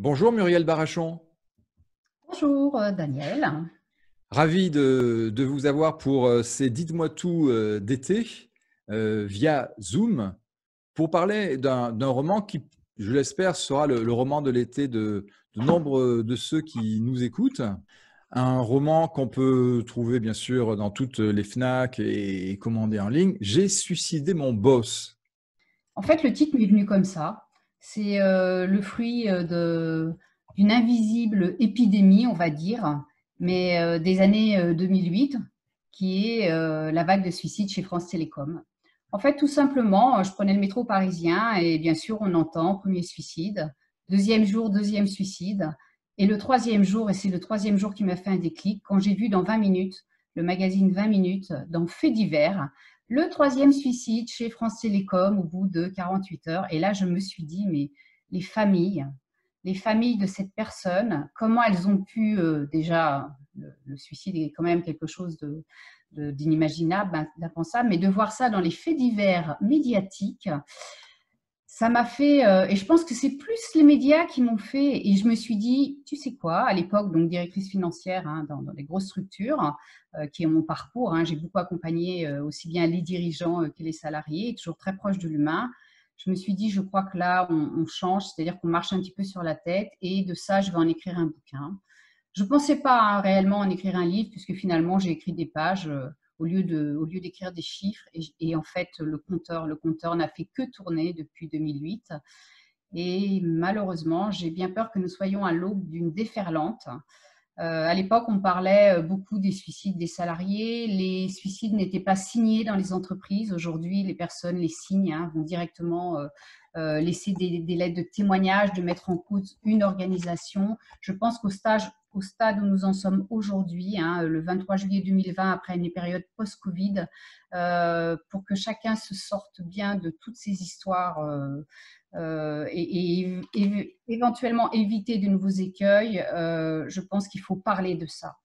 Bonjour Muriel Barachon, Bonjour Daniel. ravi de vous avoir pour ces Dites-moi tout d'été via Zoom pour parler d'un roman qui, je l'espère, sera le roman de l'été de nombre de ceux qui nous écoutent. Un roman qu'on peut trouver bien sûr dans toutes les FNAC et commander en ligne. J'ai suicidé mon boss. En fait, le titre m'est venu comme ça. C'est le fruit d'une invisible épidémie, on va dire, mais des années 2008, qui est la vague de suicides chez France Télécom. En fait, tout simplement, je prenais le métro parisien et bien sûr, on entend premier suicide, deuxième jour, deuxième suicide, et le troisième jour, et c'est le troisième jour qui m'a fait un déclic, quand j'ai vu dans 20 minutes, le magazine 20 minutes, dans Faits divers, le troisième suicide chez France Télécom au bout de 48 heures. Et là, je me suis dit, mais les familles de cette personne, comment elles ont pu, déjà, le suicide est quand même quelque chose d'inimaginable, d'impensable, mais de voir ça dans les faits divers médiatiques, ça m'a fait, et je pense que c'est plus les médias qui m'ont fait, et je me suis dit, tu sais quoi, à l'époque, donc directrice financière dans les grosses structures, qui est mon parcours, j'ai beaucoup accompagné aussi bien les dirigeants que les salariés, toujours très proche de l'humain. Je me suis dit, je crois que là, on change, c'est-à-dire qu'on marche un petit peu sur la tête, et de ça, je vais en écrire un bouquin. Je ne pensais pas réellement en écrire un livre, puisque finalement, j'ai écrit des pages au lieu d'écrire des chiffres. Et en fait, le compteur n'a fait que tourner depuis 2008. Et malheureusement, j'ai bien peur que nous soyons à l'aube d'une déferlante. À l'époque, on parlait beaucoup des suicides des salariés. Les suicides n'étaient pas signés dans les entreprises. Aujourd'hui, les personnes les signent, vont directement laisser des lettres de témoignage, de mettre en cause une organisation. Je pense qu'au stade où nous en sommes aujourd'hui, le 23 juillet 2020, après une période post-Covid, pour que chacun se sorte bien de toutes ces histoires et éventuellement éviter de nouveaux écueils, je pense qu'il faut parler de ça.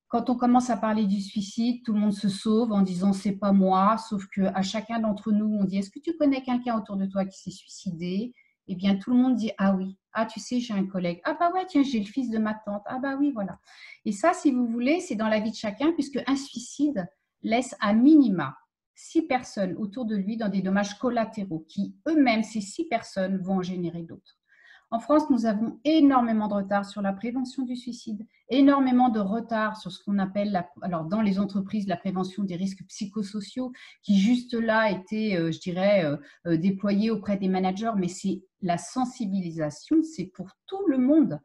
Quand on commence à parler du suicide, tout le monde se sauve en disant c'est pas moi, sauf qu'à chacun d'entre nous, on dit est-ce que tu connais quelqu'un autour de toi qui s'est suicidé? Eh bien, tout le monde dit ah oui, ah tu sais, j'ai un collègue, ah bah ouais, tiens, j'ai le fils de ma tante, ah bah oui, voilà. Et ça, si vous voulez, c'est dans la vie de chacun, puisque un suicide laisse à minima 6 personnes autour de lui dans des dommages collatéraux qui eux-mêmes, ces 6 personnes, vont en générer d'autres. En France, nous avons énormément de retard sur la prévention du suicide, énormément de retard sur ce qu'on appelle, alors dans les entreprises, la prévention des risques psychosociaux, qui juste là était, je dirais, déployée auprès des managers, mais c'est la sensibilisation, c'est pour tout le monde.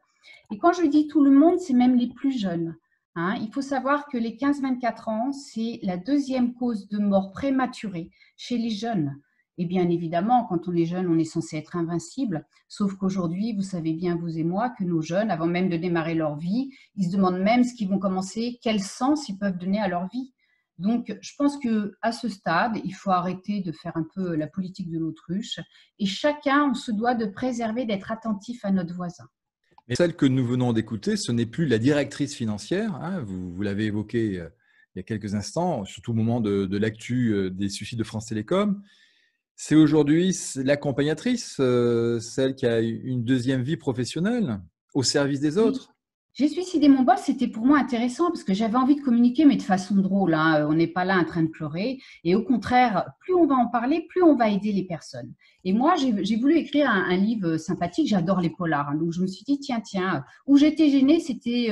Et quand je dis tout le monde, c'est même les plus jeunes. Il faut savoir que les 15-24 ans, c'est la deuxième cause de mort prématurée chez les jeunes. Et bien évidemment, quand on est jeune, on est censé être invincible. Sauf qu'aujourd'hui, vous savez bien, vous et moi, que nos jeunes, avant même de démarrer leur vie, ils se demandent même ce qu'ils vont commencer, quel sens ils peuvent donner à leur vie. Donc, je pense qu'à ce stade, il faut arrêter de faire un peu la politique de l'autruche. Et chacun, on se doit de préserver, d'être attentif à notre voisin. Mais celle que nous venons d'écouter, ce n'est plus la directrice financière, vous l'avez évoqué il y a quelques instants, surtout au moment de l'actu des suicides de France Télécom. C'est aujourd'hui l'accompagnatrice, celle qui a une deuxième vie professionnelle au service des Oui. autres. J'ai suicidé mon boss, c'était pour moi intéressant parce que j'avais envie de communiquer, mais de façon drôle. On n'est pas là en train de pleurer. Et au contraire, plus on va en parler, plus on va aider les personnes. Et moi, j'ai voulu écrire un livre sympathique. J'adore les polars. Donc, je me suis dit, tiens, où j'étais gênée, c'était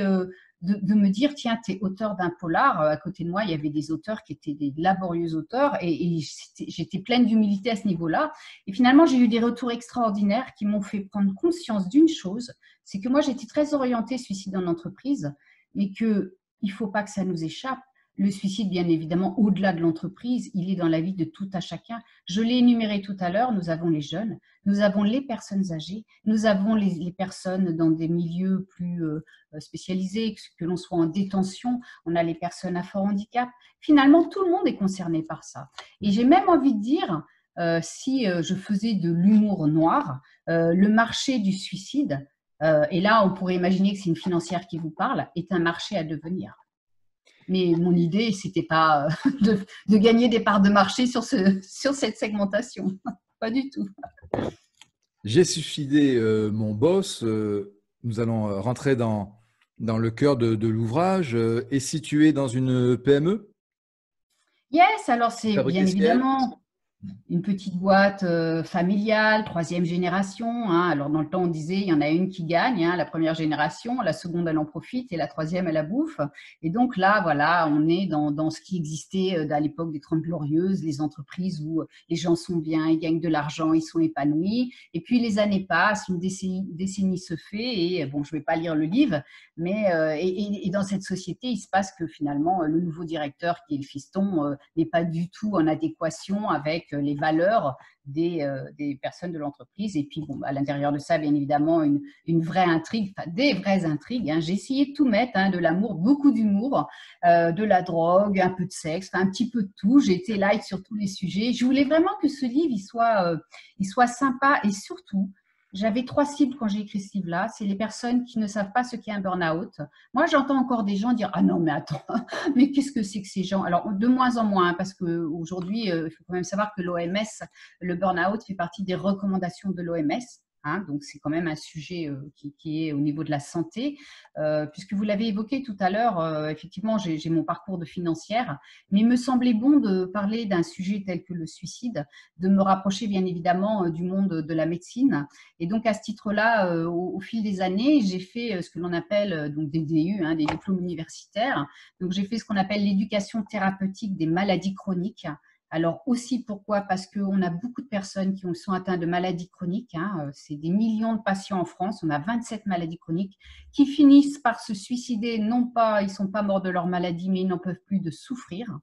de me dire, tiens, tu es auteur d'un polar. À côté de moi, il y avait des auteurs qui étaient des laborieux auteurs. Et j'étais pleine d'humilité à ce niveau-là. Et finalement, j'ai eu des retours extraordinaires qui m'ont fait prendre conscience d'une chose, c'est que moi, j'étais très orientée suicide en entreprise, mais qu'il ne faut pas que ça nous échappe. Le suicide, bien évidemment, au-delà de l'entreprise, il est dans la vie de tout à chacun. Je l'ai énuméré tout à l'heure, nous avons les jeunes, nous avons les personnes âgées, nous avons les personnes dans des milieux plus spécialisés, que l'on soit en détention, on a les personnes à fort handicap. Finalement, tout le monde est concerné par ça. Et j'ai même envie de dire, si je faisais de l'humour noir, le marché du suicide, et là, on pourrait imaginer que c'est une financière qui vous parle, est un marché à devenir. Mais mon idée, ce n'était pas de gagner des parts de marché sur cette segmentation. Pas du tout. J'ai suicidé mon boss. Nous allons rentrer dans le cœur de l'ouvrage. Est situé dans une PME, Yes, alors c'est fabriqué bien ciel. évidemment une petite boîte familiale, troisième génération, hein. Alors, dans le temps, on disait, il y en a une qui gagne, hein, la première génération, la seconde, elle en profite, et la troisième, elle la bouffe. Et donc là, voilà, on est dans ce qui existait à l'époque des Trente Glorieuses, les entreprises où les gens sont bien, ils gagnent de l'argent, ils sont épanouis. Et puis, les années passent, une décennie se fait, et bon, je ne vais pas lire le livre, mais et dans cette société, il se passe que finalement, le nouveau directeur, qui est le fiston, n'est pas du tout en adéquation avec les valeurs des personnes de l'entreprise. Et puis, bon, à l'intérieur de ça, bien évidemment, une vraie intrigue, enfin, des vraies intrigues, hein. J'ai essayé de tout mettre, hein, de l'amour, beaucoup d'humour, de la drogue, un peu de sexe, enfin, un petit peu de tout. J'ai été light sur tous les sujets. Je voulais vraiment que ce livre il soit sympa, et surtout, j'avais 3 cibles quand j'ai écrit ce livre-là. C'est les personnes qui ne savent pas ce qu'est un burn-out. Moi, j'entends encore des gens dire « Ah non, mais attends, mais qu'est-ce que c'est que ces gens ?» Alors, de moins en moins, hein, parce qu'aujourd'hui, il faut quand même savoir que l'OMS, le burn-out fait partie des recommandations de l'OMS. Hein, donc, c'est quand même un sujet qui est au niveau de la santé. Puisque vous l'avez évoqué tout à l'heure, effectivement, j'ai mon parcours de financière, mais il me semblait bon de parler d'un sujet tel que le suicide, de me rapprocher bien évidemment du monde de la médecine. Et donc, à ce titre-là, au fil des années, j'ai fait ce que l'on appelle donc des DU, hein, des diplômes universitaires. Donc, j'ai fait ce qu'on appelle l'éducation thérapeutique des maladies chroniques. Alors aussi, pourquoi? Parce qu'on a beaucoup de personnes qui sont atteintes de maladies chroniques, hein. C'est des millions de patients en France. On a 27 maladies chroniques qui finissent par se suicider. Non pas, ils ne sont pas morts de leur maladie, mais ils n'en peuvent plus de souffrir.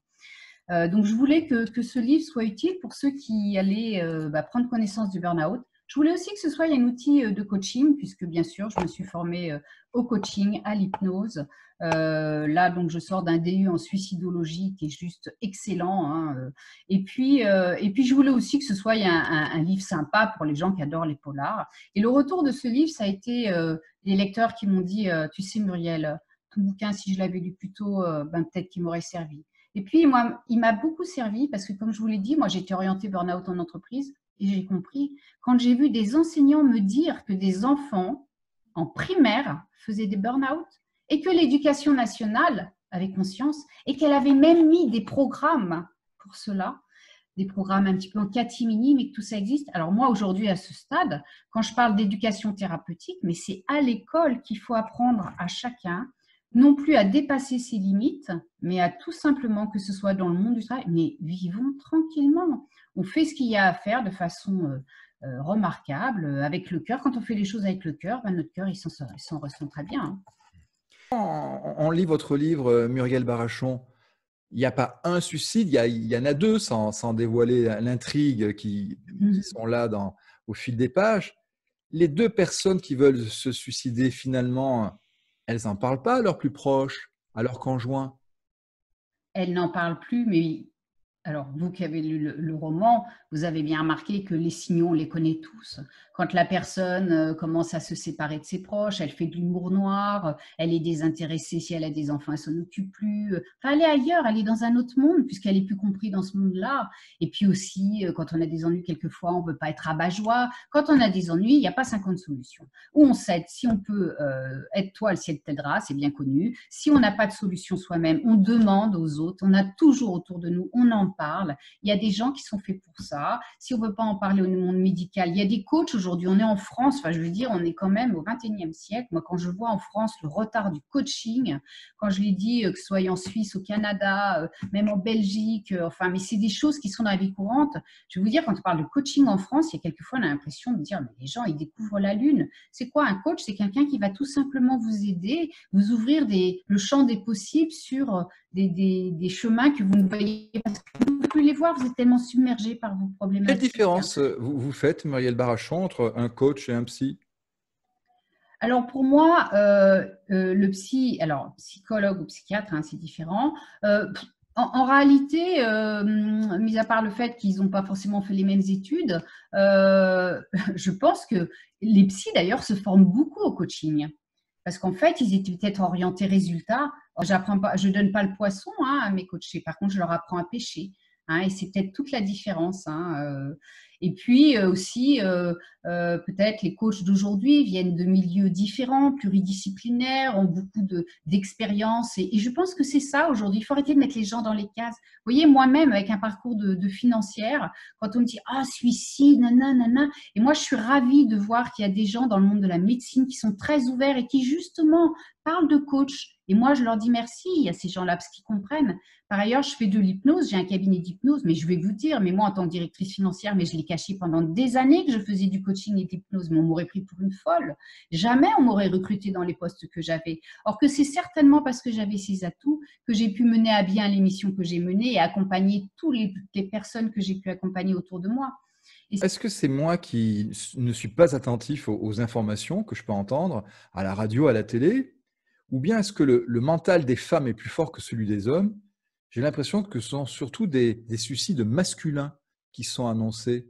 Donc, je voulais que ce livre soit utile pour ceux qui allaient prendre connaissance du burn-out. Je voulais aussi que ce soit un outil de coaching, puisque bien sûr, je me suis formée au coaching, à l'hypnose. Là, donc, je sors d'un DU en suicidologie qui est juste excellent, hein. Et puis, je voulais aussi que ce soit un livre sympa pour les gens qui adorent les polars. Et le retour de ce livre, ça a été les lecteurs qui m'ont dit « Tu sais, Muriel, ton bouquin, si je l'avais lu plus tôt, peut-être qu'il m'aurait servi. » Et puis, moi, il m'a beaucoup servi parce que, comme je vous l'ai dit, moi, j'étais orientée burn-out en entreprise et j'ai compris quand j'ai vu des enseignants me dire que des enfants en primaire faisaient des burn-out et que l'éducation nationale avait conscience et qu'elle avait même mis des programmes pour cela, des programmes un petit peu en catimini, mais que tout ça existe. Alors moi, aujourd'hui, à ce stade, quand je parle d'éducation thérapeutique, mais c'est à l'école qu'il faut apprendre à chacun non plus à dépasser ses limites, mais à tout simplement, que ce soit dans le monde du travail, mais vivons tranquillement. On fait ce qu'il y a à faire de façon remarquable, avec le cœur. Quand on fait les choses avec le cœur, notre cœur, il s'en ressent très bien, hein. On lit votre livre, Muriel Barachon. Il n'y a pas un suicide, il y en a deux, sans dévoiler l'intrigue qui sont là au fil des pages. Les deux personnes qui veulent se suicider, finalement, elles n'en parlent pas à leurs plus proches, à leurs conjoints. Elle n'en parle plus, mais alors, vous qui avez lu le roman, vous avez bien remarqué que les signaux, on les connaît tous. Quand la personne commence à se séparer de ses proches, elle fait de l'humour noir, elle est désintéressée, si elle a des enfants, elle ne s'en occupe plus. Enfin, elle est ailleurs, elle est dans un autre monde, puisqu'elle n'est plus comprise dans ce monde-là. Et puis aussi, quand on a des ennuis, quelquefois, on ne veut pas être rabat-joie. Quand on a des ennuis, il n'y a pas 50 solutions. Ou on s'aide, si on peut, aide-toi, le ciel t'aidera, c'est bien connu. Si on n'a pas de solution soi-même, on demande aux autres, on a toujours autour de nous, on en parle. Il y a des gens qui sont faits pour ça. Si on ne veut pas en parler au monde médical, il y a des coachs aujourd'hui. On est en France, enfin, je veux dire, on est quand même au XXIe siècle. Moi, quand je vois en France le retard du coaching, quand je l'ai dit, que ce soit en Suisse, au Canada, même en Belgique, enfin, mais c'est des choses qui sont dans la vie courante. Je vais vous dire, quand on parle de coaching en France, il y a quelquefois, on a l'impression de dire, mais les gens, ils découvrent la lune. C'est quoi un coach? C'est quelqu'un qui va tout simplement vous aider, vous ouvrir le champ des possibles sur des chemins que vous ne voyez pas, parce que vous ne pouvez plus les voir, vous êtes tellement submergé par vos problématiques. Quelle différence vous faites, Muriel Barachon, entre un coach et un psy? Alors pour moi, le psy, alors psychologue ou psychiatre, hein, c'est différent. En réalité, mis à part le fait qu'ils n'ont pas forcément fait les mêmes études, je pense que les psys d'ailleurs se forment beaucoup au coaching. Parce qu'en fait, ils étaient peut-être orientés résultats. Je ne donne pas le poisson, hein, à mes coachés. Par contre, je leur apprends à pêcher, hein, et c'est peut-être toute la différence, hein. Et puis aussi, peut-être les coachs d'aujourd'hui viennent de milieux différents, pluridisciplinaires, ont beaucoup d'expérience. Et je pense que c'est ça aujourd'hui. Il faut arrêter de mettre les gens dans les cases. Vous voyez, moi-même, avec un parcours de financière, quand on me dit « Ah, suicide, nanana », et moi, je suis ravie de voir qu'il y a des gens dans le monde de la médecine qui sont très ouverts et qui, justement, parlent de coach. Et moi, je leur dis merci à ces gens-là parce qu'ils comprennent. Par ailleurs, je fais de l'hypnose, j'ai un cabinet d'hypnose, mais je vais vous dire, mais moi, en tant que directrice financière, mais je l'ai caché pendant des années que je faisais du coaching et de l'hypnose, mais on m'aurait pris pour une folle. Jamais on m'aurait recruté dans les postes que j'avais. Or que c'est certainement parce que j'avais ces atouts que j'ai pu mener à bien les missions que j'ai menées et accompagner toutes les personnes que j'ai pu accompagner autour de moi. Est-ce que c'est moi qui ne suis pas attentif aux informations que je peux entendre à la radio, à la télé? Ou bien est-ce que le mental des femmes est plus fort que celui des hommes? J'ai l'impression que ce sont surtout des suicides masculins qui sont annoncés.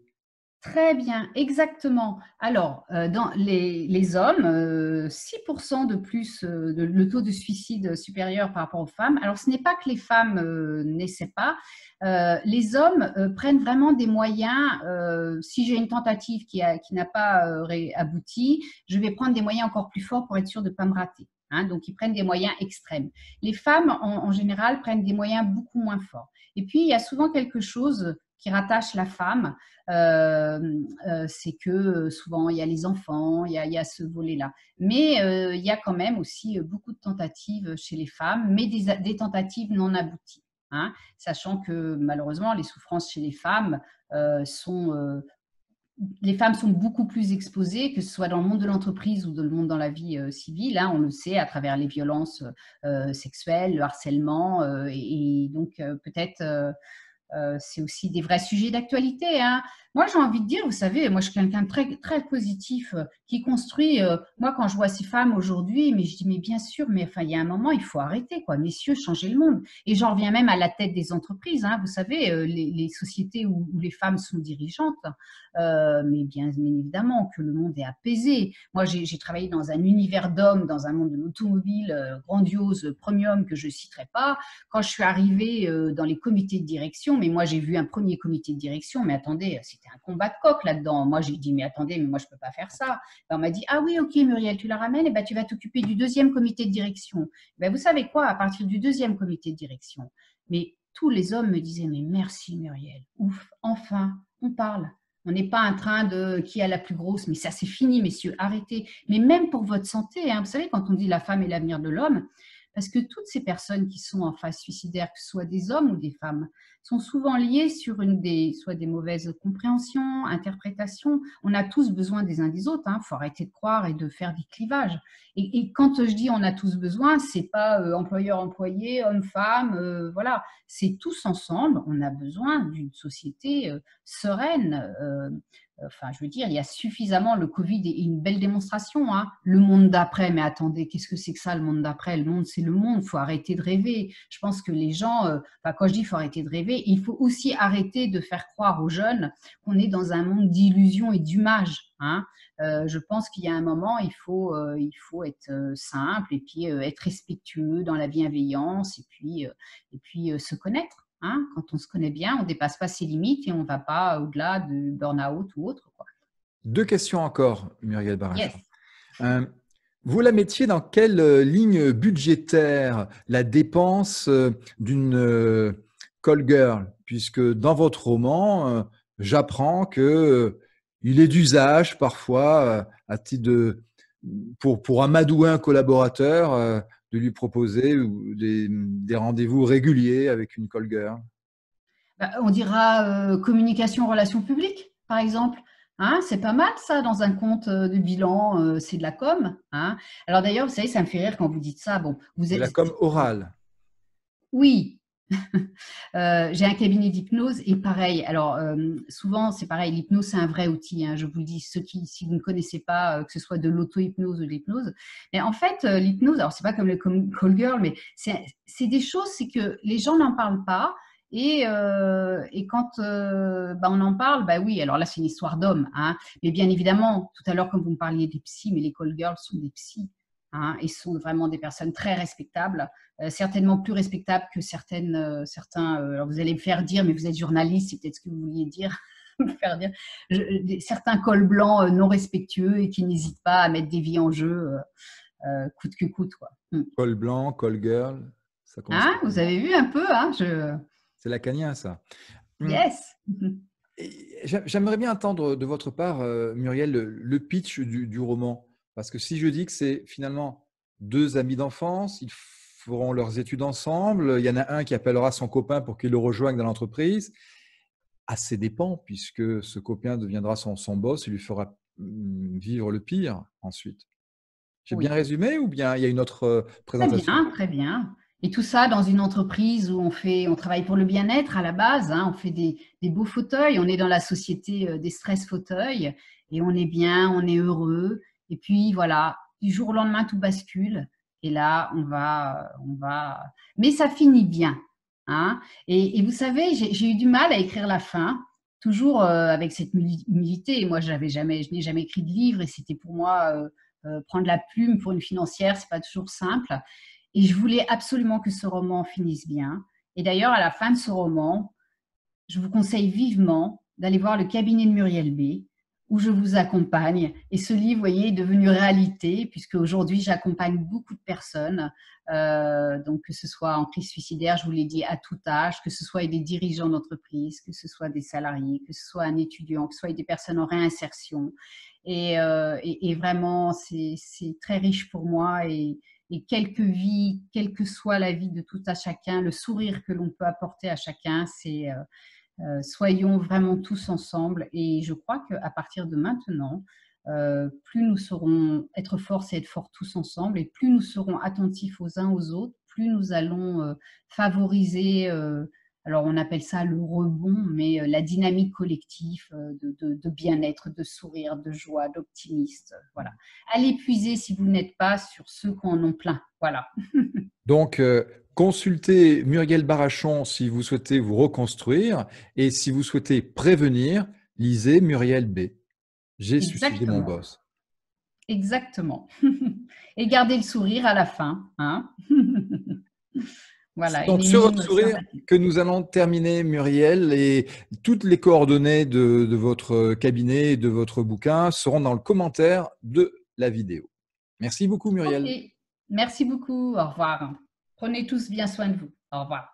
Très bien, exactement. Alors, dans les hommes, 6% de plus, le taux de suicide supérieur par rapport aux femmes. Alors, ce n'est pas que les femmes n'essaient pas. Les hommes prennent vraiment des moyens. Si j'ai une tentative qui n'a pas abouti, je vais prendre des moyens encore plus forts pour être sûr de ne pas me rater. Hein, donc, ils prennent des moyens extrêmes. Les femmes, en général, prennent des moyens beaucoup moins forts. Et puis, il y a souvent quelque chose qui rattache la femme, c'est que souvent il y a les enfants, il y a ce volet-là. Mais il y a quand même aussi beaucoup de tentatives chez les femmes, mais des tentatives non abouties. Hein, sachant que malheureusement, les souffrances chez les femmes les femmes sont beaucoup plus exposées, que ce soit dans le monde de l'entreprise ou dans le monde dans la vie civile. Hein, on le sait à travers les violences sexuelles, le harcèlement, et donc peut-être c'est aussi des vrais sujets d'actualité. Hein. Moi, j'ai envie de dire, vous savez, moi, je suis quelqu'un de très, très positif qui construit. Moi, quand je vois ces femmes aujourd'hui, mais je dis, mais bien sûr, mais enfin, il y a un moment, il faut arrêter, quoi. Messieurs, changez le monde. Et j'en reviens même à la tête des entreprises. Hein. Vous savez, les sociétés où les femmes sont dirigeantes, mais bien évidemment que le monde est apaisé. Moi, j'ai travaillé dans un univers d'hommes, dans un monde de l'automobile grandiose, premium, que je ne citerai pas. Quand je suis arrivée dans les comités de direction, mais moi, j'ai vu un premier comité de direction, mais attendez, c'était un combat de coq là-dedans. Moi, j'ai dit, mais attendez, mais moi, je ne peux pas faire ça. Ben, on m'a dit, ah oui, ok, Muriel, tu la ramènes, et ben, tu vas t'occuper du deuxième comité de direction. Ben, vous savez quoi, à partir du deuxième comité de direction, mais tous les hommes me disaient, mais merci Muriel, ouf, enfin, on parle. On n'est pas en train de qui a la plus grosse, mais ça c'est fini, messieurs, arrêtez. Mais même pour votre santé, hein, vous savez, quand on dit la femme est l'avenir de l'homme, parce que toutes ces personnes qui sont en phase suicidaire, que ce soit des hommes ou des femmes, sont souvent liées sur soit des mauvaises compréhensions, interprétations. On a tous besoin des uns des autres. Il faut arrêter de croire et de faire des clivages. Et quand je dis on a tous besoin, c'est pas employeur-employé, homme-femme, voilà. C'est tous ensemble. On a besoin d'une société sereine. Enfin, je veux dire, il y a suffisamment, le Covid est une belle démonstration. Hein. Le monde d'après, mais attendez, qu'est-ce que c'est que ça, le monde d'après? Le monde, c'est le monde, il faut arrêter de rêver. Je pense que les gens, quand je dis il faut arrêter de rêver, il faut aussi arrêter de faire croire aux jeunes qu'on est dans un monde d'illusions et d'images. Hein. Je pense qu'il y a un moment, il faut être simple et puis être respectueux dans la bienveillance et puis se connaître. Hein, quand on se connaît bien, on ne dépasse pas ses limites et on ne va pas au-delà du burn-out ou autre. Quoi. 2 questions encore, Muriel Barachon. Yes. Vous la mettiez dans quelle ligne budgétaire la dépense d'une call girl? Puisque dans votre roman, j'apprends qu'il est d'usage parfois, à titre pour amadouer un collaborateur, de lui proposer des rendez-vous réguliers avec une call girl. On dira communication, relations publiques, par exemple. Hein, c'est pas mal ça dans un compte de bilan, c'est de la com. Hein. Alors d'ailleurs, vous savez, ça me fait rire quand vous dites ça. Bon, C'est la com orale. Oui. J'ai un cabinet d'hypnose et pareil. Alors souvent, c'est pareil. L'hypnose, c'est un vrai outil. Hein, je vous le dis, si vous ne connaissez pas, que ce soit de l'auto-hypnose ou de l'hypnose. Mais en fait, l'hypnose, alors c'est pas comme le call girl, mais c'est des choses, c'est que les gens n'en parlent pas. Et quand on en parle, oui, alors là, c'est une histoire d'homme. Hein, mais bien évidemment, tout à l'heure, quand vous me parliez des psys, mais les call girls sont des psys. Hein, et sont vraiment des personnes très respectables, certainement plus respectables que certains. Alors vous allez me faire dire, mais vous êtes journaliste, c'est peut-être ce que vous vouliez dire. faire dire. Certains cols blancs non respectueux et qui n'hésitent pas à mettre des vies en jeu coûte que coûte, quoi. Col blanc, call girl, ça commence Hein, par vous là. avez vu un peu, hein, C'est lacanien, ça. Yes. J'aimerais bien entendre de votre part, Muriel, le pitch du roman. Parce que si je dis que c'est finalement deux amis d'enfance, ils feront leurs études ensemble, il y en a un qui appellera son copain pour qu'il le rejoigne dans l'entreprise, à ses dépens, puisque ce copain deviendra son boss et lui fera vivre le pire ensuite. J'ai bien Oui. résumé ou bien il y a une autre Très présentation? bien, très bien. Et tout ça dans une entreprise où on travaille pour le bien-être à la base, hein, on fait des beaux fauteuils, on est dans la société des stress fauteuils et on est bien, on est heureux. Et puis voilà, du jour au lendemain, tout bascule. Et là, mais ça finit bien, hein. Et vous savez, j'ai eu du mal à écrire la fin, toujours avec cette humilité. Moi, je n'ai jamais écrit de livre et c'était pour moi prendre la plume pour une financière, c'est pas toujours simple. Et je voulais absolument que ce roman finisse bien. Et d'ailleurs, à la fin de ce roman, je vous conseille vivement d'aller voir le cabinet de Muriel B, où je vous accompagne. Et ce livre, vous voyez, est devenu réalité, puisque aujourd'hui, j'accompagne beaucoup de personnes, donc que ce soit en crise suicidaire, je vous l'ai dit, à tout âge, que ce soit des dirigeants d'entreprise, que ce soit des salariés, que ce soit un étudiant, que ce soit des personnes en réinsertion. Et vraiment, c'est très riche pour moi. Et quelque vie, quelle que soit la vie de tout à chacun, le sourire que l'on peut apporter à chacun, c'est soyons vraiment tous ensemble. Et je crois qu'à partir de maintenant, plus nous saurons être force et être forts tous ensemble, et plus nous serons attentifs aux uns aux autres, plus nous allons favoriser, alors on appelle ça le rebond, mais la dynamique collective de bien-être, de sourire, de joie, d'optimisme. Voilà. Allez puiser si vous n'êtes pas sur ceux qui en ont plein. Voilà. Donc, consultez Muriel Barachon si vous souhaitez vous reconstruire et si vous souhaitez prévenir, lisez Muriel B. J'ai suicidé mon Exactement. boss. Exactement. Et garder le sourire à la fin, hein. C'est Voilà, une donc sur votre énigme sourire sympathique. que nous allons terminer, Muriel, et toutes les coordonnées de votre cabinet et de votre bouquin seront dans le commentaire de la vidéo. Merci beaucoup, Ok, Muriel. merci beaucoup, au revoir. Prenez tous bien soin de vous. Au revoir.